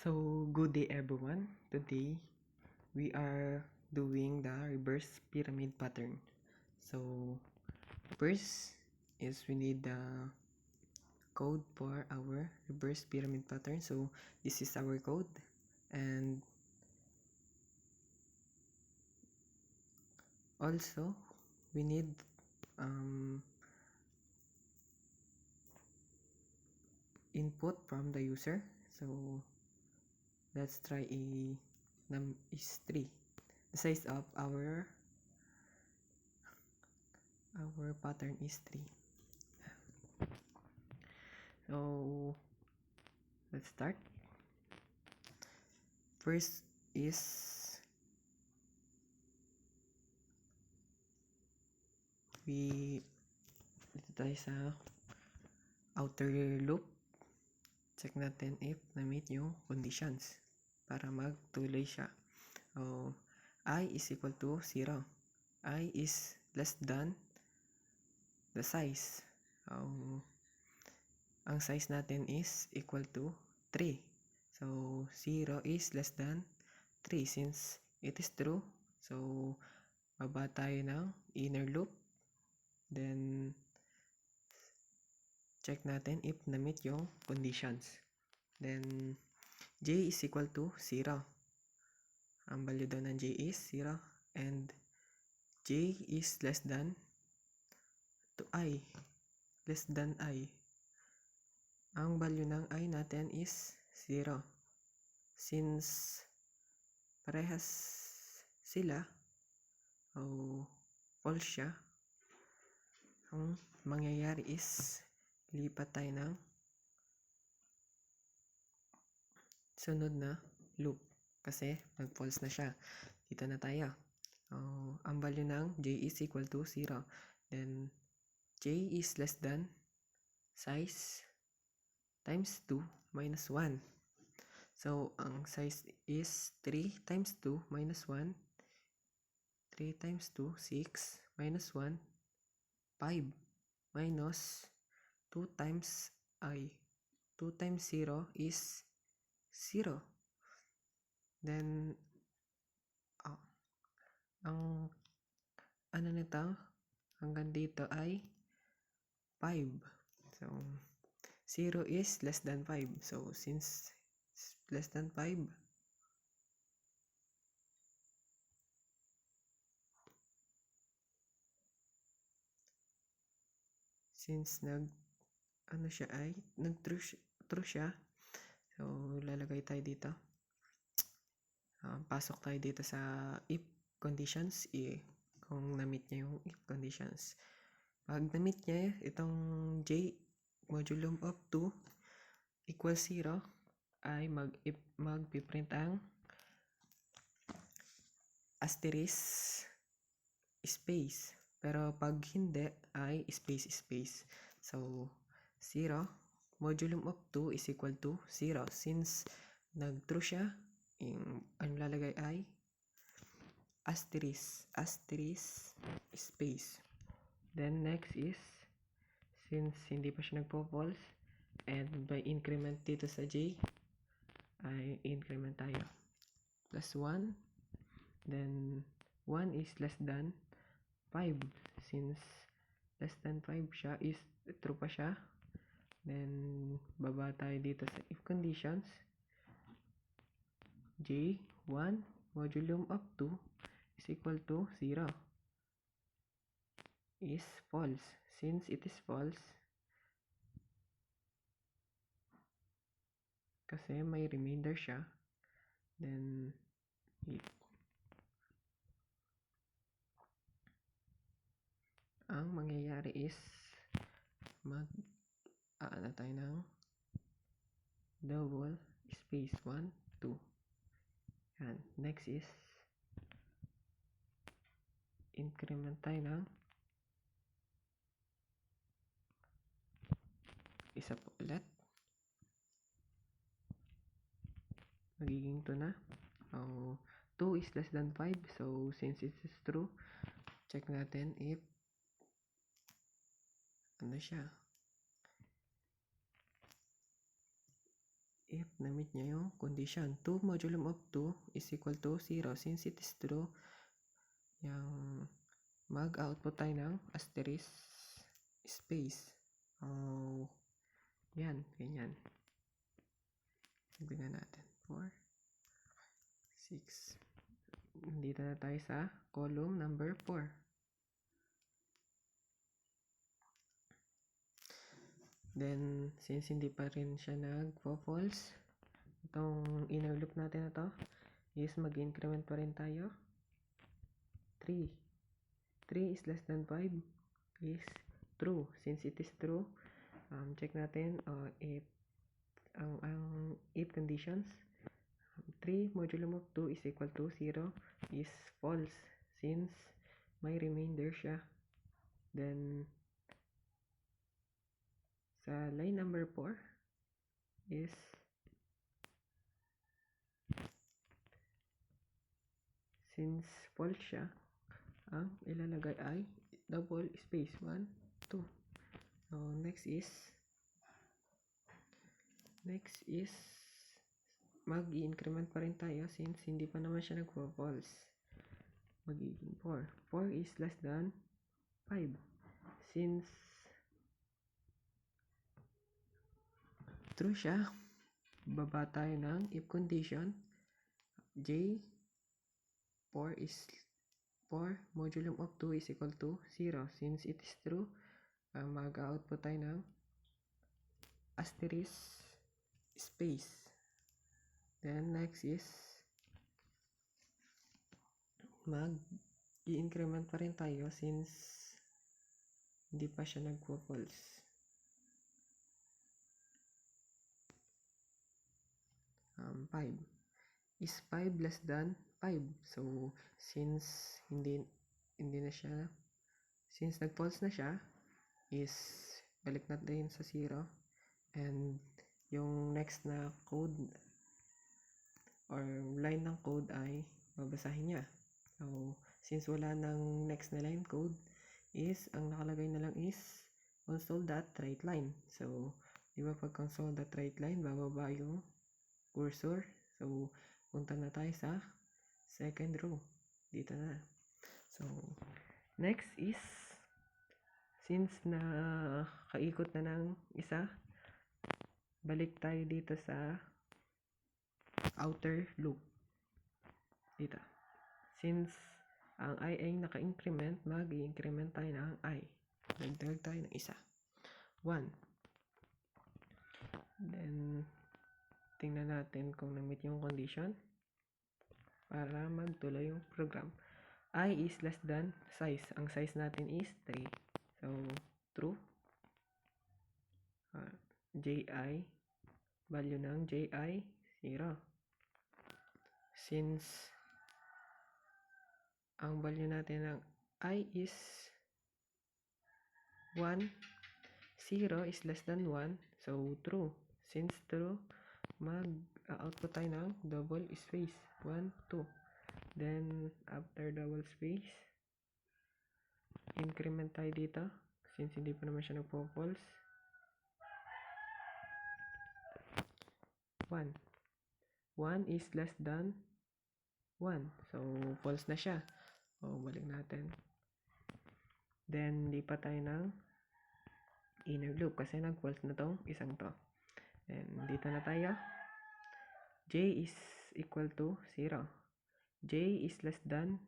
So, good day everyone. Today, we are doing the reverse pyramid pattern. So, first is we need the code for our reverse pyramid pattern. So, this is our code, and also we need input from the user. So, let's try num is 3. The size of our pattern is 3. So, let's start. First is dito tayo sa outer loop. Check natin if na-meet yung conditions para magtuloy siya. So, I is equal to 0. I is less than the size. So, ang size natin is equal to 3. So, 0 is less than 3 since it is true. So, baba tayo ng inner loop. Then, check natin if na-meet yung conditions. Then, j is equal to 0. Ang value daw ng j is 0. And j is less than to I. Less than I. Ang value ng I natin is 0. Since parehas sila, o false siya, ang mangyayari is lipat tayo ng sunod na loop kasi nag-false na siya. Dito na tayo. Ang value ng j is equal to 0. Then, j is less than size times 2 minus 1. So, ang size is 3 times 2 minus 1. 3 times 2, 6 minus 1, 5 minus 2 times I. 2 times 0 is 0. Then, ang ano nito hanggang dito ay 5. So, 0 is less than 5. So, since less than 5, since nag-true siya, so lalagay tayo dito. Pasok tayo dito sa if conditions, kung na-meet niya yung if conditions. Pag na-meet niya itong j modulum of 2 equals 0, ay mag-print ang asterisk space. Pero pag hindi, ay space. So, 0 modulum of 2 is equal to 0. Since nag-true siya, ang lalagay ay asterisk space. Then next is, since hindi pa siya nagpo-false, and by increment dito sa j, ay increment tayo. Plus 1. Then, 1 is less than 5. Since less than 5 siya, is true pa siya. Then, baba tayo dito sa if conditions. J, 1 modulum of 2 is equal to 0. Is false. Since it is false, kasi may remainder siya, then ang mangyayari is ano tayo ng double space 1, 2. Yan. Next is increment tayo ng isa po ulit. Magiging 2 na. 2 is less than 5. So, since it is true, check natin if ano siya. if na-meet niya yung condition. 2 modulum of 2 is equal to 0. Since it is true, yung mag-output tayo ng asterisk space. Yan, ganyan. Tignan natin. 4, 6. Dito na tayo sa column number 4. Then, since hindi pa rin siya nag-false, itong inner loop natin na to is mag-increment pa rin tayo. 3. 3 is less than 5 is true. Since it is true, check natin if ang if conditions. 3 modulum of 2 is equal to 0 is false since may remainder siya. Then, sa line number 4 is since false siya, ang ilalagay ay double space 1, 2. So, next is mag-i-increment pa rin tayo since hindi pa naman siya nagpo-false. Magiging 4. 4 is less than 5. Since true siya, baba tayo ng if condition. J 4 modulum of 2 is equal to 0. Since it is true, mag-output tayo ng asterisk space. Then next is mag-i-increment pa rin tayo since hindi pa siya nagpo-false. 5. Is 5 less than 5? So, since hindi na siya, since nag-false na siya, is balik natin sa 0. And yung next na code or line ng code ay babasahin niya. So, since wala nang next na line code, is ang nakalagay na lang is console.writeLine. So, di ba pag console.writeLine, bababa yung cursor. So, punta na tayo sa second row. Dito na. So, next is since na kaikot na ng isa, balik tayo dito sa outer loop. Dito. Since ang I ay naka-increment, mag-i-increment tayo ng I. Nagdag tayo ng isa. 1. Then, tingnan natin kung na-meet yung condition para magtuloy yung program. I is less than size. Ang size natin is 3. So, true. Ji, value ng Ji, 0. Since ang value natin ng I is 1, 0 is less than 1. So, true. Since true, mag-output tayo ng double space 1, 2. Then after double space, increment tayo dito since hindi pa naman siya nagpo-false. 1 is less than 1. So false na siya. Balik natin. Then lipat tayo ng inner loop kasi nag-false na tong isang to. Then, dito na tayo. J is equal to 0. J is less than,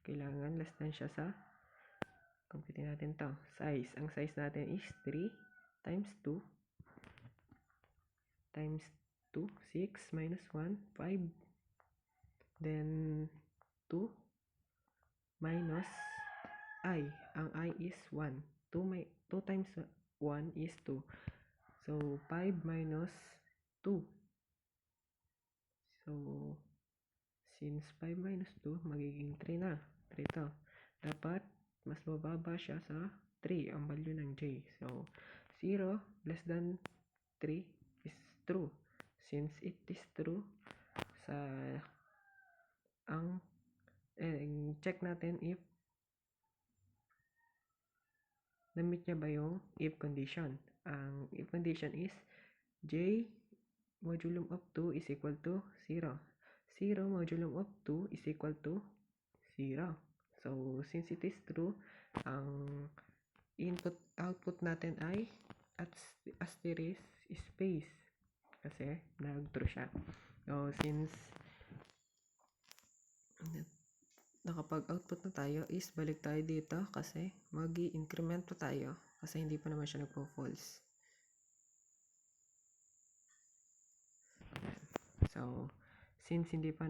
kailangan less than siya sa, compute natin to. Size. Ang size natin is 3 times 2 times 2, 6 minus 1, 5. Then, 2 minus I. Ang I is 1. 2 times 1 is 2. So, 5 minus 2. So, since 5 minus 2, magiging 3 na. 3 to. Dapat, mas mababa siya sa 3, ang value ng J. So, 0 less than 3 is true. Since it is true, check natin if na-meet niya ba yung if condition. Ang if condition is J modulum of 2 is equal to 0. 0 modulum of 2 is equal to 0. So, since it is true, ang output natin ay asterisk space. Kasi, nag-true siya. So, since nakapag-output na tayo, is balik tayo dito kasi mag-i-increment pa tayo kasi hindi pa naman siya nagpo-false. So, since hindi pa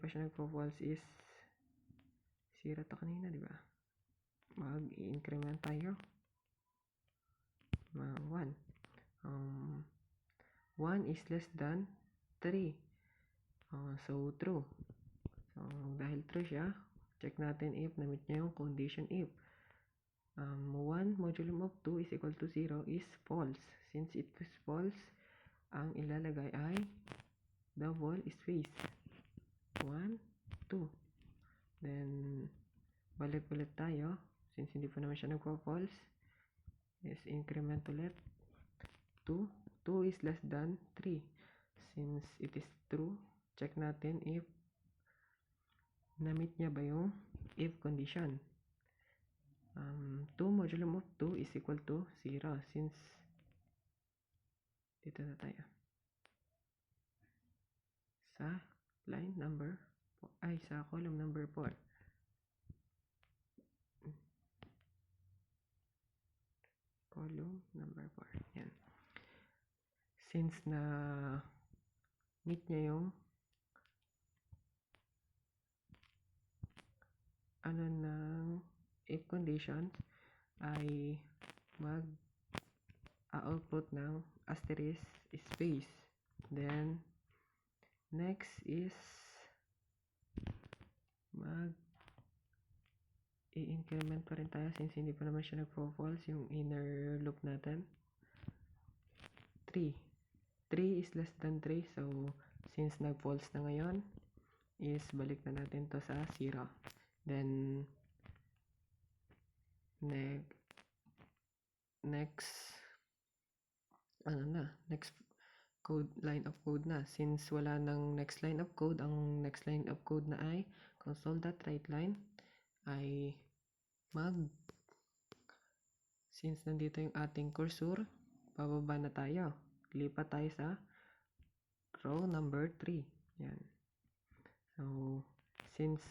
siya nagpo-false is 0 to kanina, di ba? Mag-i-increment tayo. 1. 1 is less than 3. So, true. So, dahil true siya, check natin if na-meet niya yung condition if. 1 modulum of 2 is equal to 0 is false. Since it is false, ang ilalagay ay double space. 1, 2. Then, balik ulit tayo. Since hindi pa naman siya nagpo-false, is increment ulit. 2. 2 is less than 3. Since it is true, check natin if na-meet niya ba yung if condition. 2 modulum of 2 is equal to 0. Since dito na tayo sa line number sa column number 4. Column number 4. Yan. Since na meet niya yung ng if conditions, ay mag-output ng asterisk space. Then, next is i-increment pa rin tayo since hindi pa naman siya nagpo-false yung inner loop natin. 3 is less than 3. So, since nag-false na ngayon, is balik na natin to sa 0. Then, next line of code na. Since wala nang next line of code, ang next line of code na ay console.writeLine ay since nandito yung ating cursor, bababa na tayo. Lipat tayo sa row number 3. Yan. So, since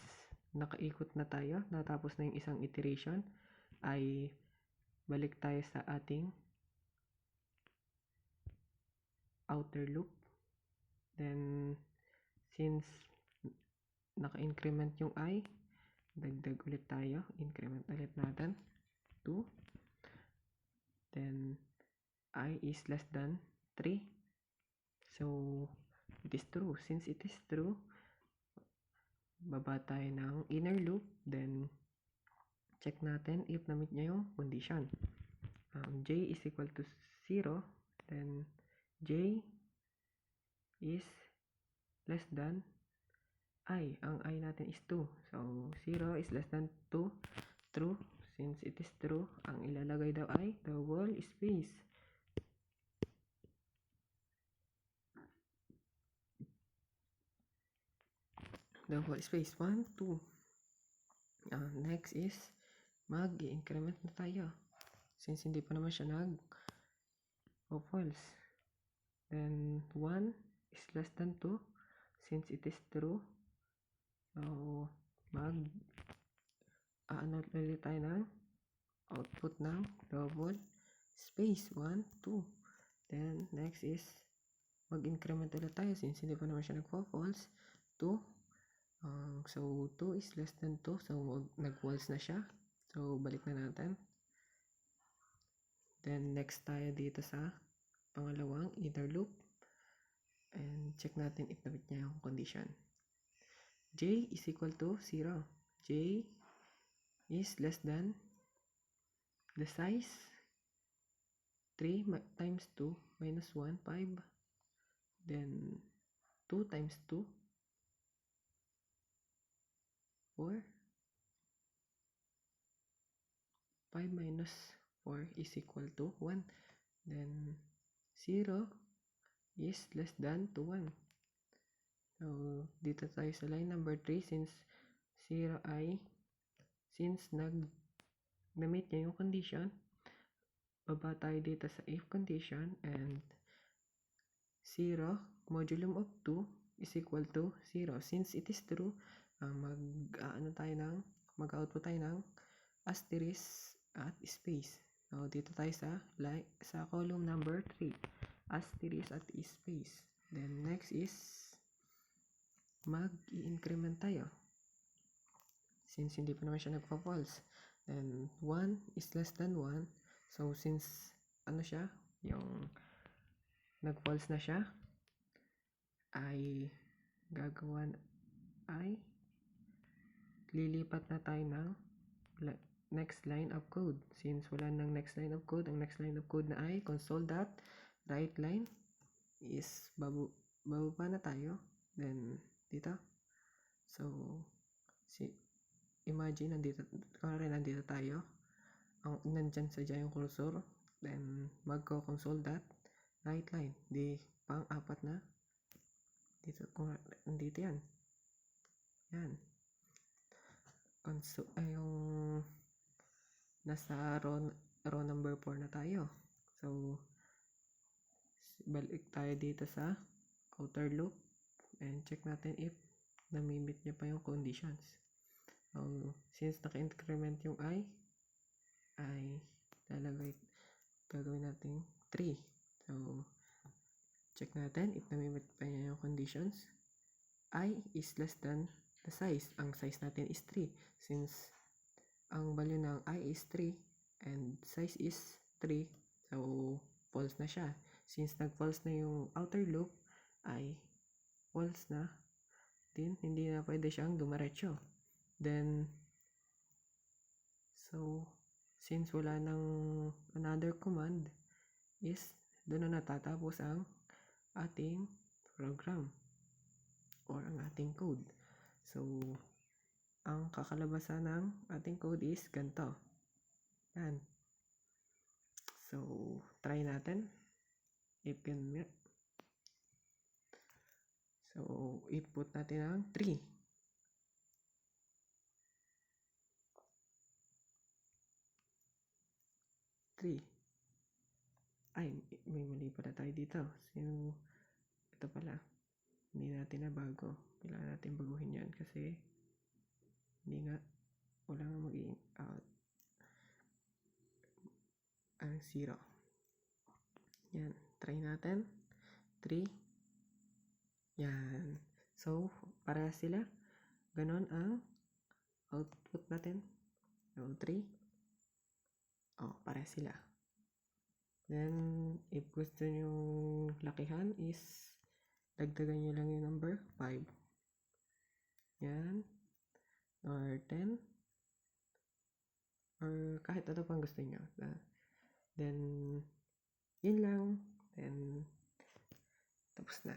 nakaikot na tayo, natapos na yung isang iteration, ay balik tayo sa ating outer loop. Then, since naka-increment yung I, dagdag ulit tayo. Increment ulit natin. 2. Then, I is less than 3. So, it is true. Since it is true, baba tayo ng inner loop. Then, check natin if na-meet niya yung condition. J is equal to 0. Then, J is less than I. Ang I natin is 2. So, 0 is less than 2. True. Since it is true, ang ilalagay daw ay double space. Double space. 1, 2. Next is mag-i-increment na tayo. Since hindi pa naman siya false. Then, 1 is less than 2. Since it is true, so, ulit tayo ng output ng double space. 1, 2. Then, next is mag-increment ulit tayo since hindi pa naman siya nagpo-false. 2. So, 2 is less than 2. So, nag-false na siya. So, balik na natin. Then, next tayo dito sa pangalawang inner loop. And check natin if na-meet niya yung condition. J is equal to 0. J is less than the size 3 times 2 minus 1, 5. Then 2 times 2, 4. 5 minus 4 is equal to 1. Then 0 is less than to 1. So, dito tayo sa line number 3 since 0 ay na-meet niya yung condition, baba tayo dito sa if condition and 0 modulum of 2 is equal to 0. Since it is true, mag-output tayo ng asterisk at space. So, dito tayo sa column number 3, asterisk at space. Then, next is mag-i-increment tayo. Since hindi pa naman siya nagpa-false. Then, 1 is less than 1. So, since, yung nag-false na siya, ay lilipat na tayo ng next line of code. Since wala nang next line of code, ang next line of code na ay console.writeLine is bababa na tayo. Then, dito. So, imagine, nandito tayo. Nandyan sadya yung cursor. Then, magko-console.writeLine. Di, pang-apat na. Nandito yan. Yan. Yung nasa row number 4 na tayo. So, balik tayo dito sa outer loop and check natin if namimit niya pa yung conditions. So, since naka-increment yung I, ay gagawin natin 3. So, check natin if namimit pa niya yung conditions. I is less than the size. Ang size natin is 3. Since ang value ng I is 3 and size is 3, so false na siya. Since nag-false na yung outer loop, ay false na din, hindi na pwede siyang dumiretso. Then, so, since wala nang another command, is doon na natatapos ang ating program or ang ating code. So, ang kakalabasan ng ating code is ganito. Yan. So, try natin. If can, so, input natin ang 3. Ay, may mali pala tayo dito. So, ito pala. Hindi natin nabago. Kailangan natin baguhin yan kasi wala nga magiging out ang 0. Yan, try natin. 3. Yan. So, para sila. Ganon ang output natin. So, 3. Para sila. Then, if gusto nyo lakihan is dagdagan nyo lang yung number 5. Yan. Or 10. Or kahit ano pang gusto nyo. Then, yun lang. Then, tapos na.